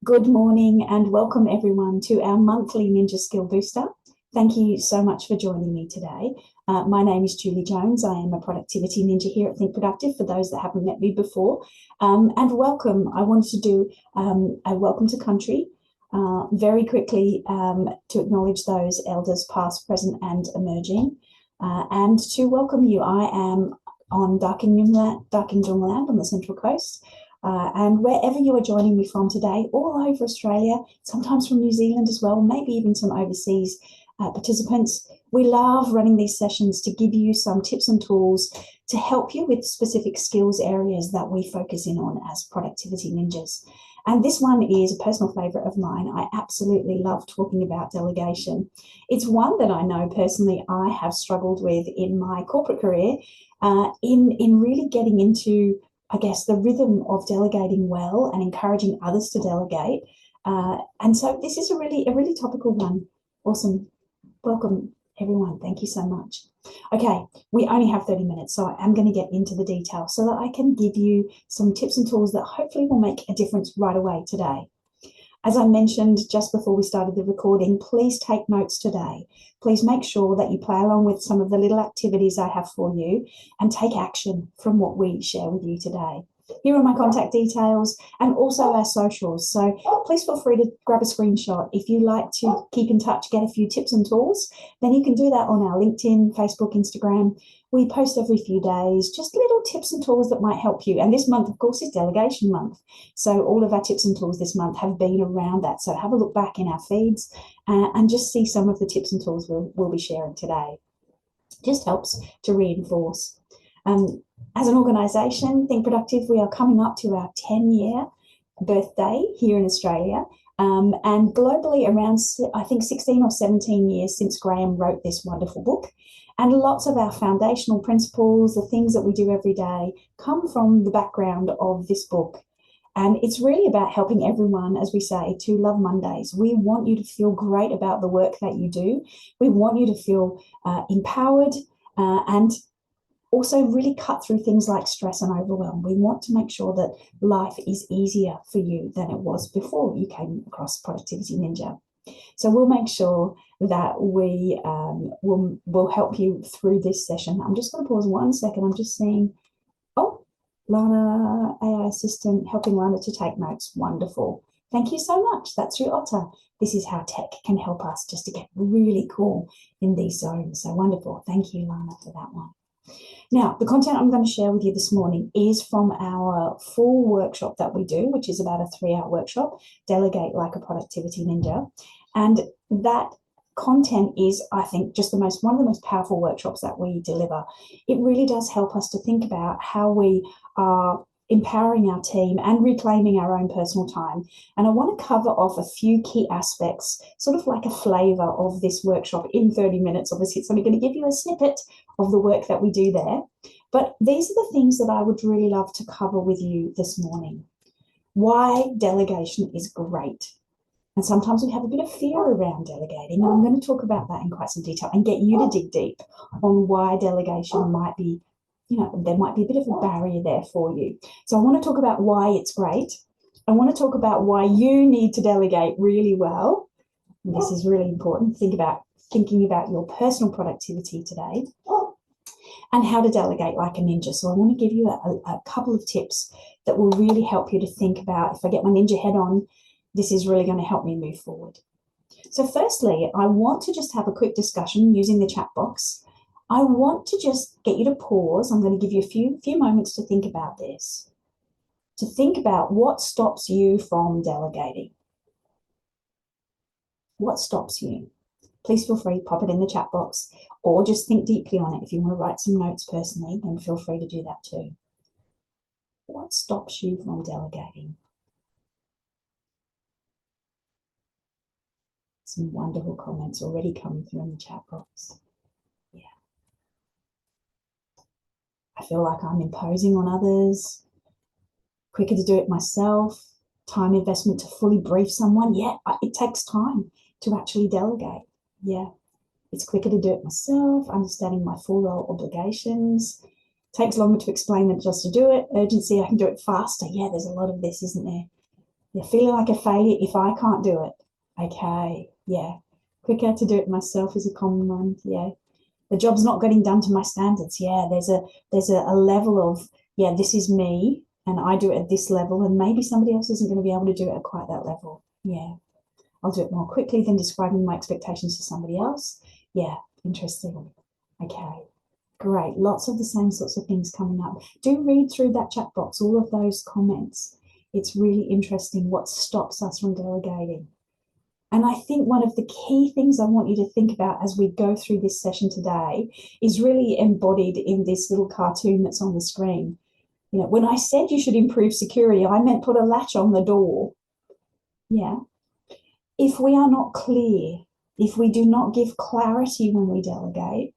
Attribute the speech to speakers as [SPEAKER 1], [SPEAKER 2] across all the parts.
[SPEAKER 1] Good morning and welcome everyone to our monthly Ninja Skill Booster. Thank you so much for joining me today. My name is Julie Jones. I am a productivity ninja here at Think Productive for those that haven't met me before. And welcome. I wanted to do a welcome to country very quickly to acknowledge those elders past, present and emerging and to welcome you. I am on Darkinjung land on the Central Coast. And wherever you are joining me from today, all over Australia, sometimes from New Zealand as well, maybe even some overseas participants, we love running these sessions to give you some tips and tools to help you with specific skills areas that we focus in on as productivity ninjas. And this one is a personal favourite of mine. I absolutely love talking about delegation. It's one that I know personally I have struggled with in my corporate career, in really getting into, I guess, the rhythm of delegating well and encouraging others to delegate. And so this is a really topical one. Awesome. Welcome, everyone. Thank you so much. Okay, we only have 30 minutes, so I am going to get into the details so that I can give you some tips and tools that hopefully will make a difference right away today. As I mentioned just before we started the recording, please take notes today. Please make sure that you play along with some of the little activities I have for you and take action from what we share with you today. Here are my contact details and also our socials. So please feel free to grab a screenshot. If you like to keep in touch, get a few tips and tools, then you can do that on our LinkedIn, Facebook, Instagram. We post every few days, just little tips and tools that might help you. And this month, of course, is Delegation Month. So all of our tips and tools this month have been around that. So have a look back in our feeds and just see some of the tips and tools we'll be sharing today. Just helps to reinforce. As an organisation, Think Productive, we are coming up to our 10-year birthday here in Australia. And globally around, I think, 16 or 17 years since Graham wrote this wonderful book. And lots of our foundational principles, the things that we do every day, come from the background of this book. And it's really about helping everyone, as we say, to love Mondays. We want you to feel great about the work that you do. We want you to feel empowered and also really cut through things like stress and overwhelm. We want to make sure that life is easier for you than it was before you came across Productivity Ninja. So we'll make sure that we will help you through this session. I'm just going to pause 1 second. I'm just seeing, oh, Lana, AI assistant, helping Lana to take notes. Wonderful. Thank you so much. That's through Otter. This is how tech can help us just to get really cool in these zones. So wonderful. Thank you, Lana, for that one. Now, the content I'm going to share with you this morning is from our full workshop that we do, which is about a 3-hour workshop, Delegate Like a Productivity Ninja. And that content is, I think, just one of the most powerful workshops that we deliver. It really does help us to think about how we are empowering our team and reclaiming our own personal time. And I want to cover off a few key aspects, sort of like a flavour of this workshop in 30 minutes. Obviously, it's only going to give you a snippet of the work that we do there. But these are the things that I would really love to cover with you this morning. Why delegation is great. And sometimes we have a bit of fear around delegating. And I'm going to talk about that in quite some detail and get you to dig deep on why delegation might be, there might be a bit of a barrier there for you. So I want to talk about why it's great. I want to talk about why you need to delegate really well. And this is really important. Thinking about your personal productivity today and how to delegate like a ninja. So I want to give you a couple of tips that will really help you to think about, if I get my ninja head on, this is really going to help me move forward. So firstly, I want to just have a quick discussion using the chat box. I want to just get you to pause. I'm going to give you a few moments to think about this, to think about what stops you from delegating. What stops you? Please feel free to pop it in the chat box or just think deeply on it. If you want to write some notes personally, then feel free to do that too. What stops you from delegating? Some wonderful comments already coming through in the chat box. Yeah. I feel like I'm imposing on others. Quicker to do it myself. Time investment to fully brief someone. Yeah, it takes time to actually delegate. Yeah, it's quicker to do it myself. Understanding my full role obligations. Takes longer to explain than just to do it. Urgency, I can do it faster. Yeah, there's a lot of this, isn't there? Yeah, feeling like a failure if I can't do it. Okay, yeah. Quicker to do it myself is a common one. Yeah. The job's not getting done to my standards. Yeah, there's a level of, yeah, this is me and I do it at this level, and maybe somebody else isn't going to be able to do it at quite that level. Yeah. I'll do it more quickly than describing my expectations to somebody else. Yeah, interesting. Okay. Great. Lots of the same sorts of things coming up. Do read through that chat box, all of those comments. It's really interesting what stops us from delegating. And I think one of the key things I want you to think about as we go through this session today is really embodied in this little cartoon that's on the screen. You know, when I said you should improve security, I meant put a latch on the door. Yeah. If we are not clear, if we do not give clarity when we delegate,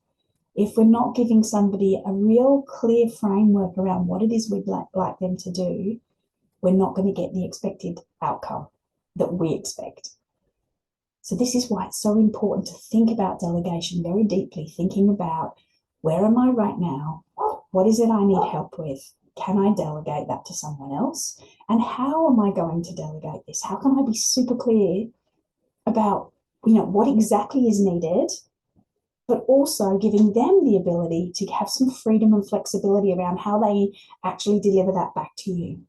[SPEAKER 1] if we're not giving somebody a real clear framework around what it is we'd like them to do, we're not going to get the expected outcome that we expect. So this is why it's so important to think about delegation very deeply, thinking about where am I right now? What is it I need help with? Can I delegate that to someone else? And how am I going to delegate this? How can I be super clear about, what exactly is needed, but also giving them the ability to have some freedom and flexibility around how they actually deliver that back to you.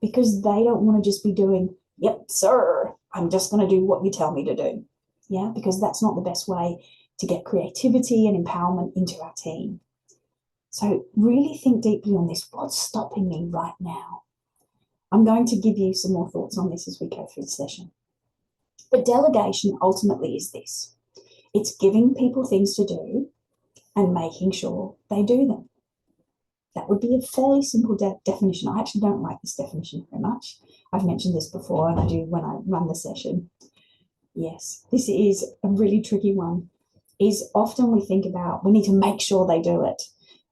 [SPEAKER 1] Because they don't want to just be doing, yep, sir, I'm just going to do what you tell me to do. Yeah, because that's not the best way to get creativity and empowerment into our team. So really think deeply on this. What's stopping me right now? I'm going to give you some more thoughts on this as we go through the session. But delegation ultimately is this. It's giving people things to do and making sure they do them. That would be a fairly simple definition. I actually don't like this definition very much. I've mentioned this before, and I do when I run the session. Yes, this is a really tricky one. Is often we think about we need to make sure they do it.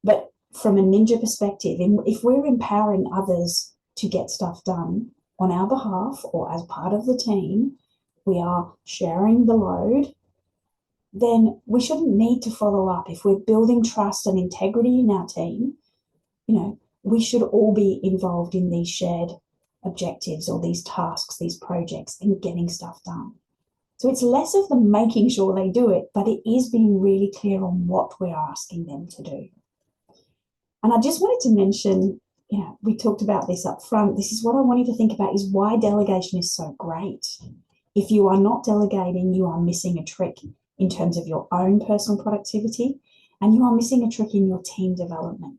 [SPEAKER 1] But from a ninja perspective, if we're empowering others to get stuff done on our behalf or as part of the team, we are sharing the load, then we shouldn't need to follow up. If we're building trust and integrity in our team, we should all be involved in these shared objectives or these tasks, these projects, and getting stuff done. So it's less of them making sure they do it, but it is being really clear on what we're asking them to do. And I just wanted to mention, we talked about this up front. This is what I want you to think about is why delegation is so great. If you are not delegating, you are missing a trick in terms of your own personal productivity, and you are missing a trick in your team development.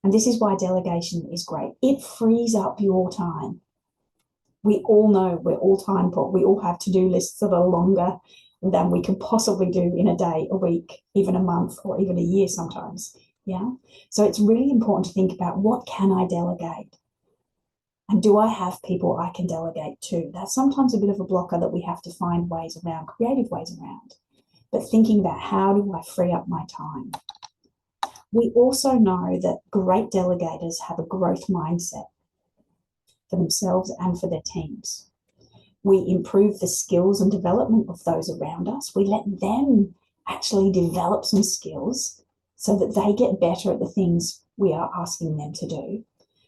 [SPEAKER 1] And this is why delegation is great. It frees up your time. We all know we're all time poor. We all have to-do lists that are longer than we can possibly do in a day, a week, even a month, or even a year sometimes. Yeah. So it's really important to think about what can I delegate? And do I have people I can delegate to? That's sometimes a bit of a blocker that we have to find ways around, creative ways around. But thinking about how do I free up my time? We also know that great delegators have a growth mindset for themselves and for their teams. We improve the skills and development of those around us. We let them actually develop some skills so that they get better at the things we are asking them to do.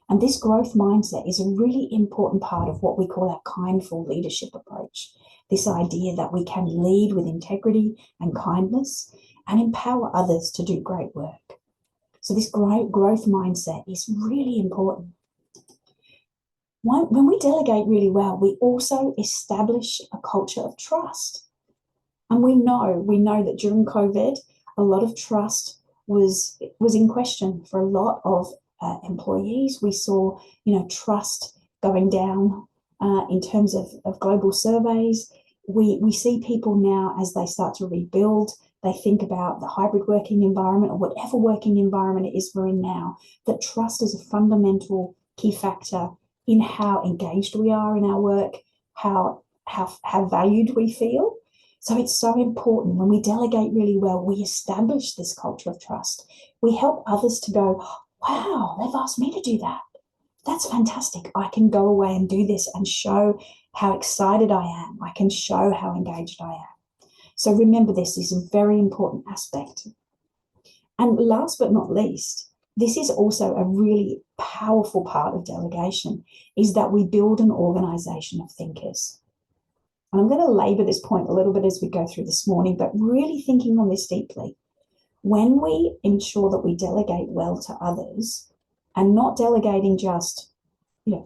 [SPEAKER 1] And this growth mindset is a really important part of what we call our kindful leadership approach. This idea that we can lead with integrity and kindness and empower others to do great work. So this growth mindset is really important. When we delegate really well, we also establish a culture of trust. And we know that during COVID, a lot of trust was in question for a lot of employees. We saw, trust going down in terms of global surveys. We see people now as they start to rebuild, they think about the hybrid working environment or whatever working environment it is we're in now, that trust is a fundamental key factor in how engaged we are in our work, how valued we feel. So it's so important when we delegate really well, we establish this culture of trust. We help others to go, wow, they've asked me to do that. That's fantastic. I can go away and do this and show how excited I am. I can show how engaged I am. So remember, this is a very important aspect. And last but not least, This is also a really powerful part of delegation, is that we build an organization of thinkers. And I'm going to labor this point a little bit as we go through this morning, but really thinking on this deeply. When we ensure that we delegate well to others and not delegating just,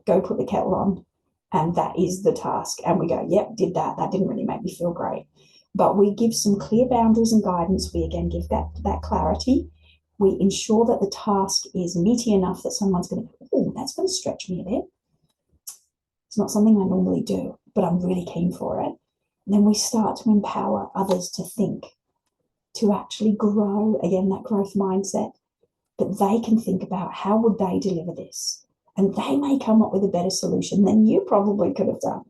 [SPEAKER 1] go put the kettle on and that is the task. And we go, yep, did that. That didn't really make me feel great. But we give some clear boundaries and guidance. We again give that clarity. We ensure that the task is meaty enough that someone's going to go, oh, that's going to stretch me a bit. It's not something I normally do, but I'm really keen for it. And then we start to empower others to think, to actually grow, again, that growth mindset, that they can think about how would they deliver this. And they may come up with a better solution than you probably could have done.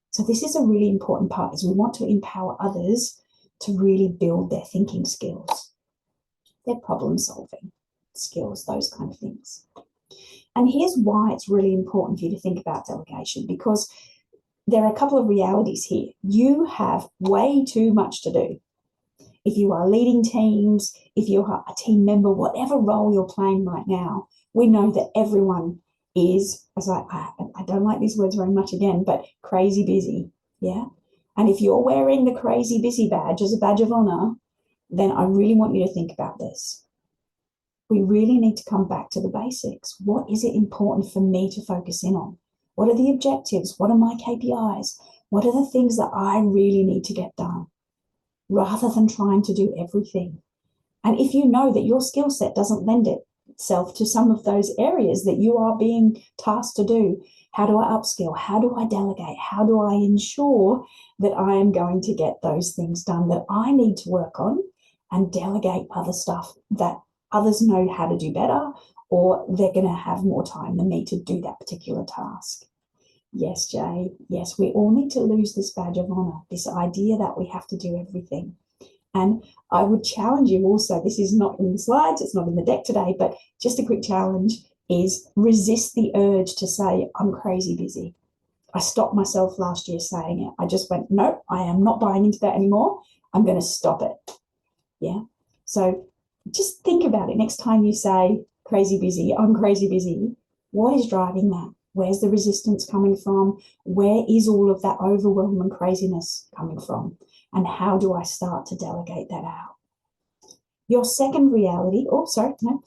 [SPEAKER 1] So this is a really important part, is we want to empower others to really build their thinking skills, their problem solving skills, those kind of things. And here's why it's really important for you to think about delegation, because there are a couple of realities here. You have way too much to do. If you are leading teams, if you are a team member, whatever role you're playing right now, we know that everyone is, as I don't like these words very much again, but crazy busy, yeah? And if you're wearing the crazy busy badge as a badge of honor, then I really want you to think about this. We really need to come back to the basics. What is it important for me to focus in on? What are the objectives? What are my KPIs? What are the things that I really need to get done? Rather than trying to do everything. And if you know that your skill set doesn't lend itself to some of those areas that you are being tasked to do, how do I upskill? How do I delegate? How do I ensure that I am going to get those things done that I need to work on, and delegate other stuff that others know how to do better, or they're going to have more time than me to do that particular task? Yes, Jay. Yes, we all need to lose this badge of honor, this idea that we have to do everything. And I would challenge you also, this is not in the slides, it's not in the deck today, but just a quick challenge is resist the urge to say, I'm crazy busy. I stopped myself last year saying it. I just went, nope, I am not buying into that anymore. I'm going to stop it. Yeah. So just think about it. Next time you say crazy busy, I'm crazy busy, what is driving that? Where's the resistance coming from? Where is all of that overwhelm and craziness coming from? And how do I start to delegate that out? Your second reality,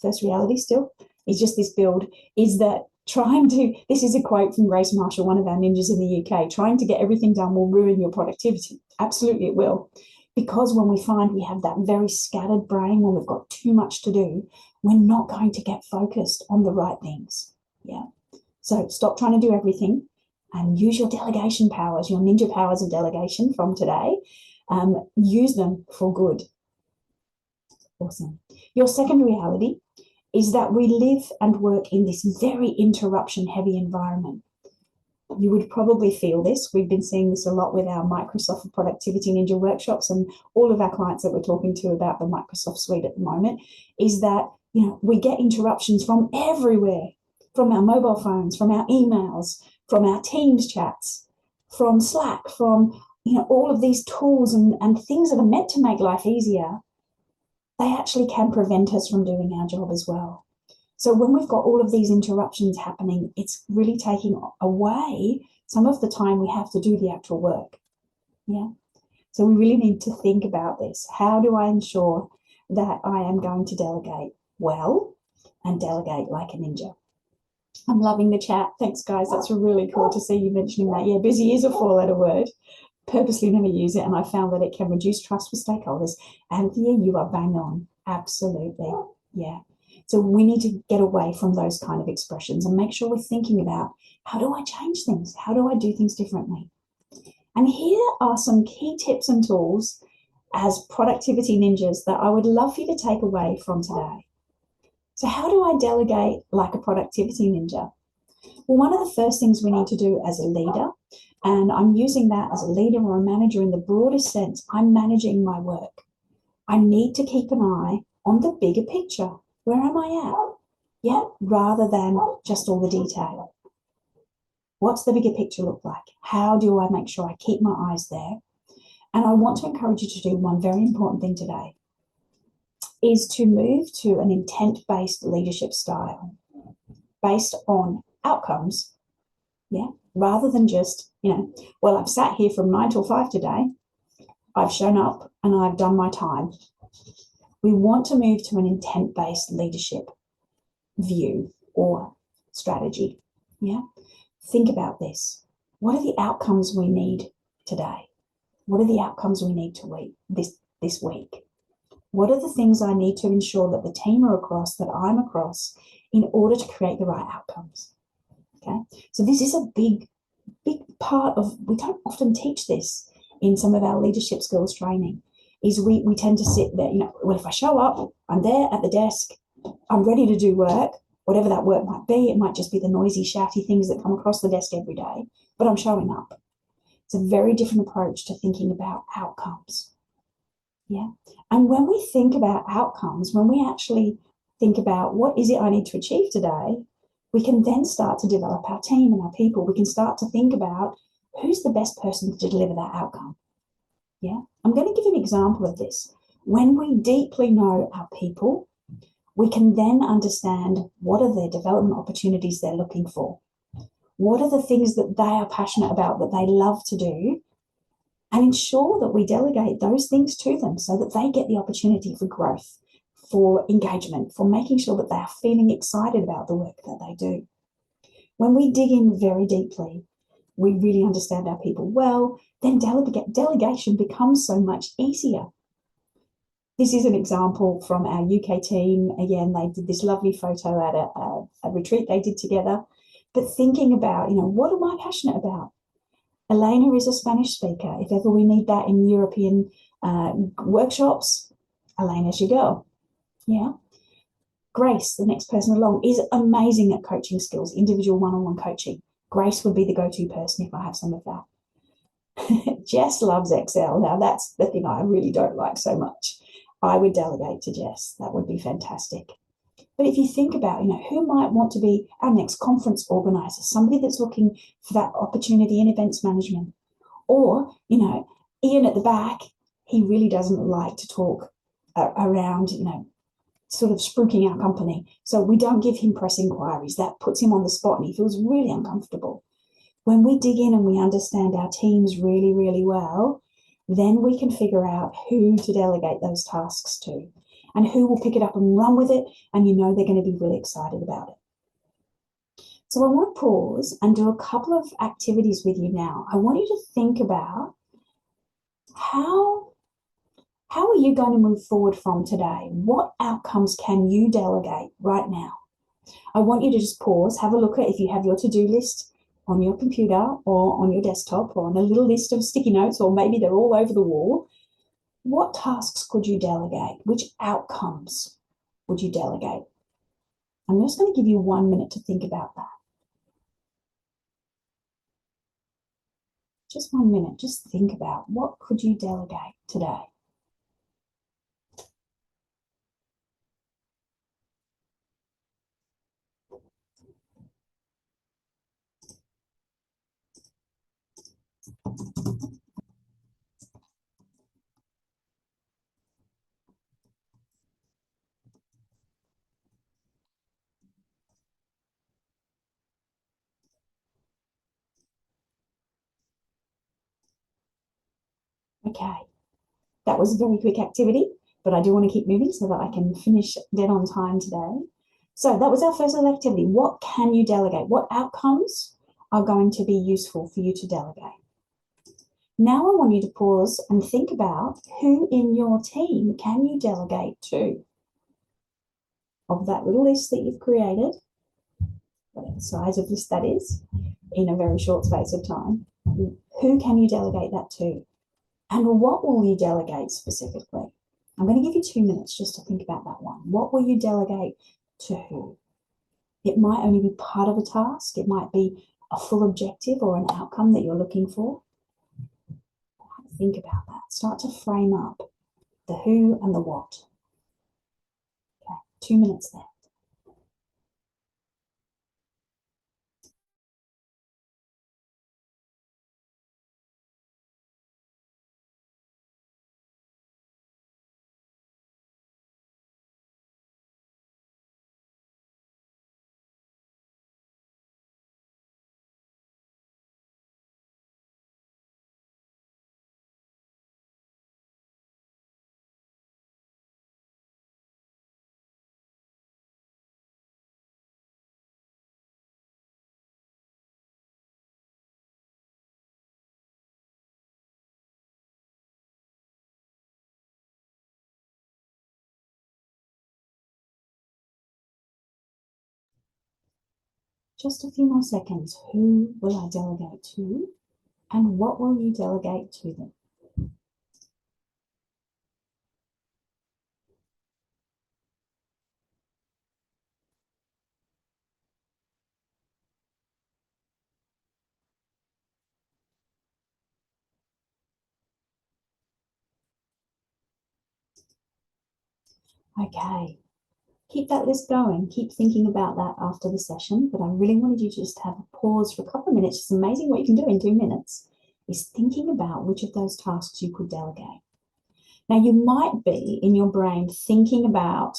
[SPEAKER 1] first reality still, is just this build, is that this is a quote from Grace Marshall, one of our ninjas in the UK, trying to get everything done will ruin your productivity. Absolutely it will. Because when we find we have that very scattered brain, when we've got too much to do, we're not going to get focused on the right things. Yeah. So stop trying to do everything and use your delegation powers, your ninja powers of delegation from today. Use them for good. Awesome. Your second reality is that we live and work in this very interruption-heavy environment. You would probably feel this. We've been seeing this a lot with our Microsoft Productivity Ninja workshops, and all of our clients that we're talking to about the Microsoft suite at the moment, is that we get interruptions from everywhere, from our mobile phones, from our emails, from our Teams chats, from Slack, from all of these tools and things that are meant to make life easier. They actually can prevent us from doing our job as well. So when we've got all of these interruptions happening, it's really taking away some of the time we have to do the actual work. Yeah. So we really need to think about this. How do I ensure that I am going to delegate well and delegate like a ninja? I'm loving the chat. Thanks, guys. That's really cool to see you mentioning that. Yeah, busy is a four-letter word. Purposely never use it, and I found that it can reduce trust with stakeholders. And yeah, you are bang on. Absolutely. Yeah. So we need to get away from those kind of expressions and make sure we're thinking about, how do I change things? How do I do things differently? And here are some key tips and tools as productivity ninjas that I would love for you to take away from today. So how do I delegate like a productivity ninja? Well, one of the first things we need to do as a leader, and I'm using that as a leader or a manager in the broadest sense, I'm managing my work. I need to keep an eye on the bigger picture. Where am I at? Yeah, rather than just all the detail. What's the bigger picture look like? How do I make sure I keep my eyes there? And I want to encourage you to do one very important thing today. is to move to an intent-based leadership style based on outcomes, yeah, rather than just, well, I've sat here from 9 till 5 today, I've shown up and I've done my time. We want to move to an intent-based leadership view or strategy, yeah. Think about this. What are the outcomes we need today? What are the outcomes we need to this week? What are the things I need to ensure that the team are across, that I'm across, in order to create the right outcomes? Okay, so this is a big part of, we don't often teach this in some of our leadership skills training, is we tend to sit there, well, if I show up, I'm there at the desk, I'm ready to do work, whatever that work might be. It might just be the noisy, shouty things that come across the desk every day, but I'm showing up. It's a very different approach to thinking about outcomes. Yeah. And when we think about outcomes, when we actually think about what is it I need to achieve today, we can then start to develop our team and our people. We can start to think about who's the best person to deliver that outcome. Yeah. I'm going to give an example of this. When we deeply know our people, we can then understand what are their development opportunities they're looking for. What are the things that they are passionate about, that they love to do, and ensure that we delegate those things to them so that they get the opportunity for growth, for engagement, for making sure that they are feeling excited about the work that they do. When we dig in very deeply, we really understand our people well, then delegation becomes so much easier. This is an example from our UK team. Again, they did this lovely photo at a retreat they did together. But thinking about, what am I passionate about? Elena is a Spanish speaker. If ever we need that in European workshops, Elena's your girl. Yeah. Grace, the next person along, is amazing at coaching skills, individual one-on-one coaching. Grace would be the go-to person if I have some of that. Jess loves Excel. Now, that's the thing I really don't like so much. I would delegate to Jess. That would be fantastic. But if you think about, who might want to be our next conference organizer, somebody that's looking for that opportunity in events management, or, Ian at the back, he really doesn't like to talk around, sort of spruiking our company. So we don't give him press inquiries. That puts him on the spot and he feels really uncomfortable. When we dig in and we understand our teams really, really well, then we can figure out who to delegate those tasks to and who will pick it up and run with it, and they're going to be really excited about it. So I want to pause and do a couple of activities with you now. I want you to think about how are you going to move forward from today? What outcomes can you delegate right now? I want you to just pause, have a look at if you have your to-do list on your computer or on your desktop or on a little list of sticky notes, or maybe they're all over the wall. What tasks could you delegate? Which outcomes would you delegate? I'm just going to give you 1 minute to think about that. Just 1 minute, just think about what could you delegate today? Okay, that was a very quick activity, but I do want to keep moving so that I can finish dead on time today. So that was our first little activity. What can you delegate? What outcomes are going to be useful for you to delegate? Now I want you to pause and think about who in your team can you delegate to? Of that little list that you've created, whatever size of list that is, in a very short space of time, who can you delegate that to? And what will you delegate specifically? I'm going to give you 2 minutes just to think about that one. What will you delegate to who? It might only be part of a task. It might be a full objective or an outcome that you're looking for. Think about that. Start to frame up the who and the what. Okay, 2 minutes there. Just a few more seconds. Who will I delegate to? And what will you delegate to them? Okay, keep that list going. Keep thinking about that after the session. But I really wanted you to just have a pause for a couple of minutes. It's amazing what you can do in 2 minutes, is thinking about which of those tasks you could delegate. Now, you might be in your brain thinking about,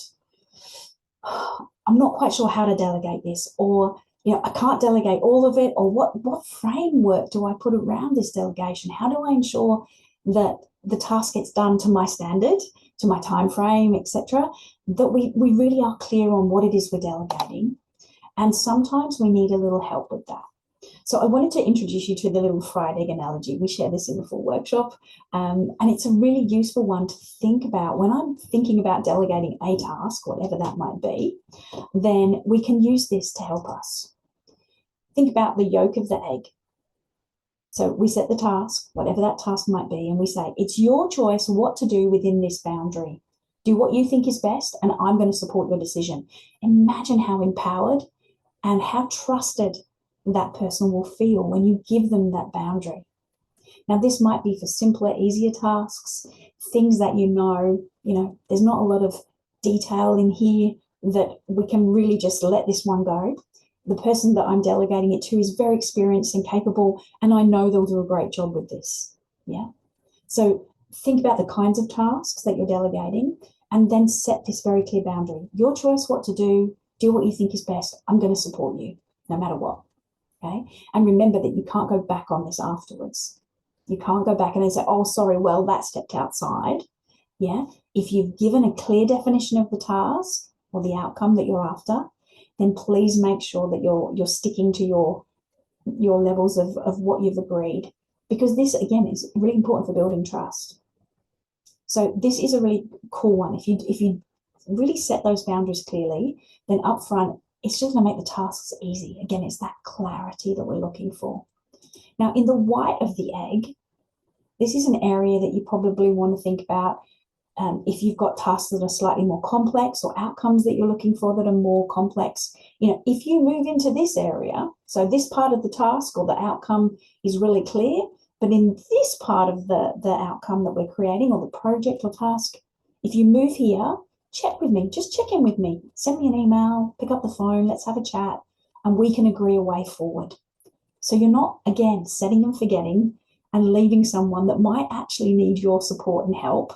[SPEAKER 1] oh, I'm not quite sure how to delegate this, or I can't delegate all of it, or what framework do I put around this delegation? How do I ensure that the task gets done to my standard, to my time frame, etc., that we really are clear on what it is we're delegating. And sometimes we need a little help with that. So I wanted to introduce you to the little fried egg analogy. We share this in the full workshop, and it's a really useful one to think about. When I'm thinking about delegating a task, whatever that might be, then we can use this to help us. Think about the yolk of the egg. So we set the task, whatever that task might be, and we say, it's your choice what to do within this boundary. Do what you think is best, and I'm going to support your decision. Imagine how empowered and how trusted that person will feel when you give them that boundary. Now, this might be for simpler, easier tasks, things that there's not a lot of detail in here that we can really just let this one go. The person that I'm delegating it to is very experienced and capable, and I know they'll do a great job with this. Yeah. So think about the kinds of tasks that you're delegating, and then set this very clear boundary. Your choice what to do what you think is best. I'm going to support you no matter what. Okay. And remember that you can't go back on this afterwards. You can't go back and then say, oh, sorry, well, that stepped outside. Yeah. If you've given a clear definition of the task or the outcome that you're after, then please make sure that you're sticking to your levels of what you've agreed. Because this, again, is really important for building trust. So this is a really cool one. If you really set those boundaries clearly, then up front, it's just going to make the tasks easy. Again, it's that clarity that we're looking for. Now, in the white of the egg, this is an area that you probably want to think about if you've got tasks that are slightly more complex or outcomes that you're looking for that are more complex. If you move into this area, so this part of the task or the outcome is really clear, but in this part of the outcome that we're creating or the project or task, if you move here, check with me, just check in with me, send me an email, pick up the phone, let's have a chat, and we can agree a way forward. So you're not, again, setting and forgetting and leaving someone that might actually need your support and help.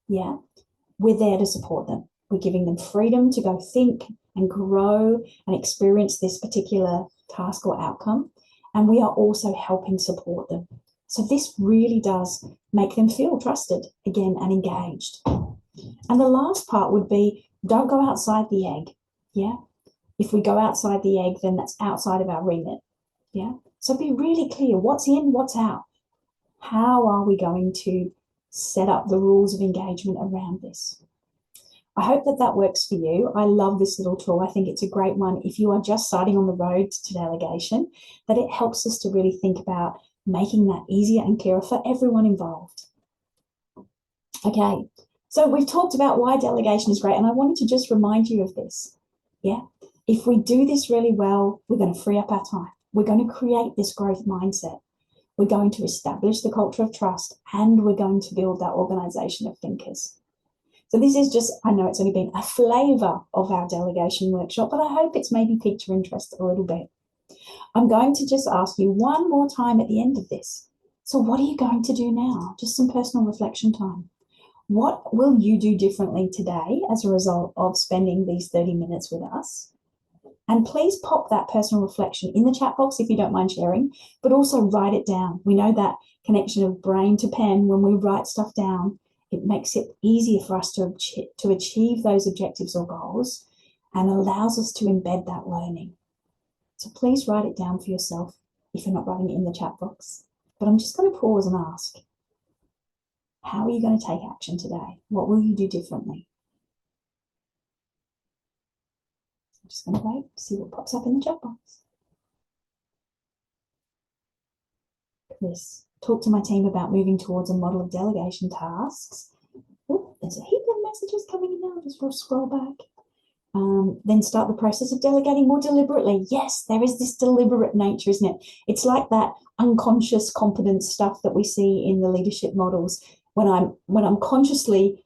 [SPEAKER 1] Yeah, we're there to support them. We're giving them freedom to go think and grow and experience this particular task or outcome. And we are also helping support them. So this really does make them feel trusted again and engaged. And the last part would be, don't go outside the egg. Yeah. If we go outside the egg, then that's outside of our remit. Yeah. So be really clear, what's in, what's out. How are we going to set up the rules of engagement around this? I hope that works for you. I love this little tool. I think it's a great one if you are just starting on the road to delegation, that it helps us to really think about making that easier and clearer for everyone involved. Okay, so we've talked about why delegation is great, and I wanted to just remind you of this. Yeah, if we do this really well, we're going to free up our time. We're going to create this growth mindset. We're going to establish the culture of trust, and we're going to build that organization of thinkers. So this is just, I know it's only been a flavor of our delegation workshop, but I hope it's maybe piqued your interest a little bit. I'm going to just ask you one more time at the end of this. So what are you going to do now? Just some personal reflection time. What will you do differently today as a result of spending these 30 minutes with us? And please pop that personal reflection in the chat box if you don't mind sharing, but also write it down. We know that connection of brain to pen, when we write stuff down, it makes it easier for us to achieve those objectives or goals and allows us to embed that learning. So please write it down for yourself if you're not writing it in the chat box. But I'm just going to pause and ask, how are you going to take action today? What will you do differently? I'm just going to wait, see what pops up in the chat box. Chris. Talk to my team about moving towards a model of delegation tasks. Oh, there's a heap of messages coming in now. Just scroll back. Then start the process of delegating more deliberately. Yes, there is this deliberate nature, isn't it? It's like that unconscious competence stuff that we see in the leadership models. When I'm consciously,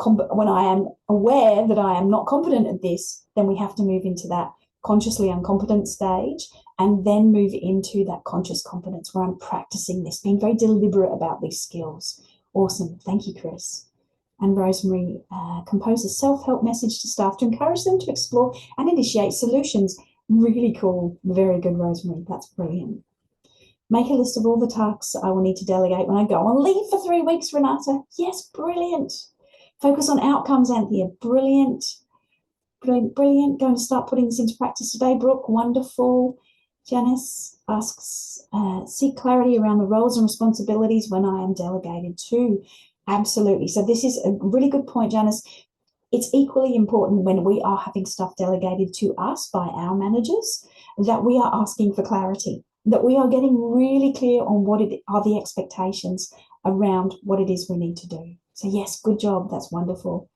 [SPEAKER 1] when I am aware that I am not competent at this, then we have to move into that consciously incompetent stage and then move into that conscious competence where I'm practicing this, being very deliberate about these skills. Awesome. Thank you, Chris. And Rosemary composed a self-help message to staff to encourage them to explore and initiate solutions. Really cool. Very good, Rosemary. That's brilliant. Make a list of all the tasks I will need to delegate when I go on leave for 3 weeks, Renata. Yes, brilliant. Focus on outcomes, Anthea. Brilliant. Brilliant, brilliant. Going to start putting this into practice today, Brooke. Wonderful. Janice asks, seek clarity around the roles and responsibilities when I am delegated to. Absolutely. So this is a really good point, Janice. It's equally important when we are having stuff delegated to us by our managers that we are asking for clarity, that we are getting really clear on what are the expectations around what it is we need to do. So yes, good job. That's wonderful.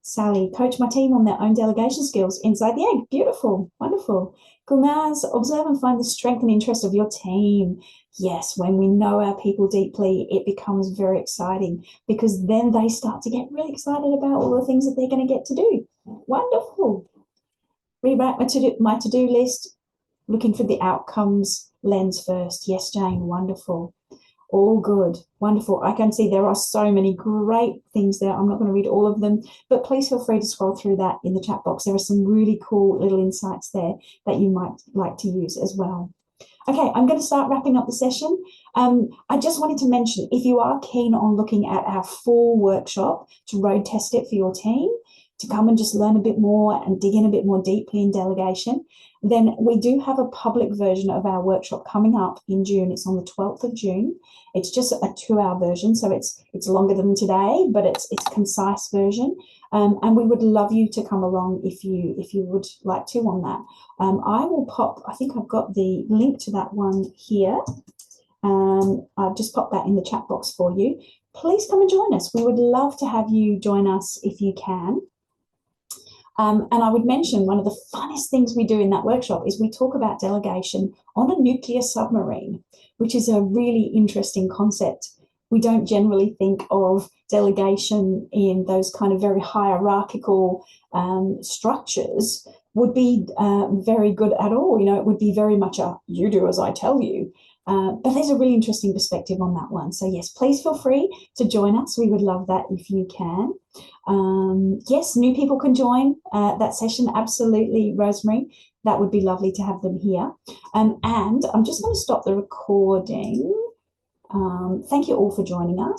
[SPEAKER 1] Sally, coach my team on their own delegation skills inside the egg. Beautiful. Wonderful. Gulnaz, observe and find the strength and interest of your team. Yes, when we know our people deeply, it becomes very exciting because then they start to get really excited about all the things that they're going to get to do. Wonderful. Rewrite my to-do list, looking for the outcomes lens first. Yes, Jane, wonderful. All good. Wonderful. I can see there are so many great things there. I'm not going to read all of them, but please feel free to scroll through that in the chat box. There are some really cool little insights there that you might like to use as well. Okay, I'm going to start wrapping up the session. I just wanted to mention, if you are keen on looking at our full workshop to road test it for your team, to come and just learn a bit more and dig in a bit more deeply in delegation, then we do have a public version of our workshop coming up in June. It's on the 12th of June. It's just a 2-hour version, so it's longer than today, but it's a concise version. And we would love you to come along if you would like to on that. I will pop, I think I've got the link to that one here. I've just popped that in the chat box for you. Please come and join us. We would love to have you join us if you can. And I would mention one of the funnest things we do in that workshop is we talk about delegation on a nuclear submarine, which is a really interesting concept. We don't generally think of delegation in those kind of very hierarchical structures would be very good at all. You know, it would be very much a you do as I tell you. But there's a really interesting perspective on that one. So yes, please feel free to join us. We would love that if you can. Yes, new people can join that session. Absolutely, Rosemary. That would be lovely to have them here. And I'm just going to stop the recording. Thank you all for joining us.